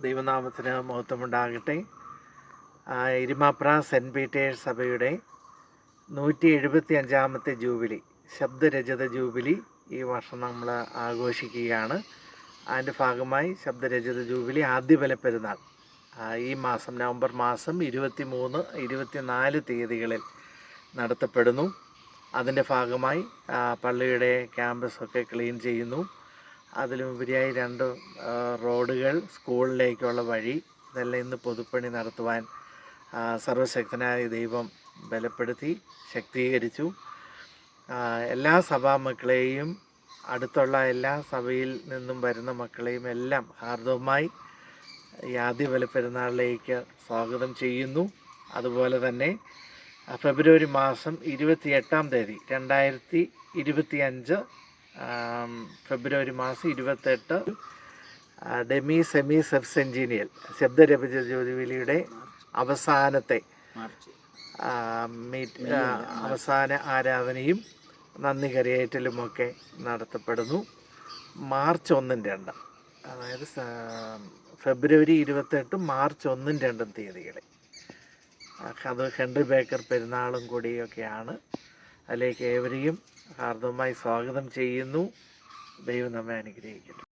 ദൈവനാമത്തിന് മഹത്വമുണ്ടാകട്ടെ. Irumapra cent Peter's സഭയുടെ 175ാമത്തെ ജൂബിലി, ശബ്ദരചിത ജൂബിലി ഈ വർഷം നമ്മൾ ആഘോഷിക്കുകയാണ്. അതിൻ്റെ ഭാഗമായി ശബ്ദരചിത ജൂബിലി ആദ്യ ബലിപ്പെരുന്നാൾ ഈ മാസം നവംബർ മാസം 23, 24 തീയതികളിൽ നടത്തപ്പെടുന്നു. അതിൻ്റെ ഭാഗമായി പള്ളിയുടെ ക്യാമ്പസൊക്കെ ക്ലീൻ ചെയ്യുന്നു. അതിലുപരിയായി 2 റോഡുകൾ, സ്കൂളിലേക്കുള്ള വഴി, ഇതെല്ലാം ഇന്ന് പൊതുപ്പണി നടത്തുവാൻ സർവശക്തനായ ദൈവം ബലപ്പെടുത്തി ശക്തീകരിച്ചു. എല്ലാ സഭാമക്കളെയും, അടുത്തുള്ള എല്ലാ സഭയിൽ നിന്നും വരുന്ന മക്കളെയും എല്ലാം ഹാർദവമായി ഈ ആദ്യ ബലിപ്പെരുന്നാളിലേക്ക് സ്വാഗതം ചെയ്യുന്നു. അതുപോലെ തന്നെ ഫെബ്രുവരി മാസം 28-ാം തീയതി 2025 ഫെബ്രുവരി മാസം 28 ഡെമി സെമി സെബ്സെൻറ്റീനിയൽ ശബ്ദരചിത ജൂബിലിയുടെ അവസാനത്തെ അവസാന ആരാധനയും നന്ദി കരയേറ്റലുമൊക്കെ നടത്തപ്പെടുന്നു. മാർച്ച് 1, 2, അതായത് ഫെബ്രുവരി 28, മാർച്ച് 1, 2 തീയതികളിൽ. അത് ഹെൻറി ബേക്കർ പെരുന്നാളും കൂടിയൊക്കെയാണ്. അതിലേക്ക് ഏവരെയും ഹാർദവമായി സ്വാഗതം ചെയ്യുന്നു. ദൈവം നമ്മെ അനുഗ്രഹിക്കട്ടെ.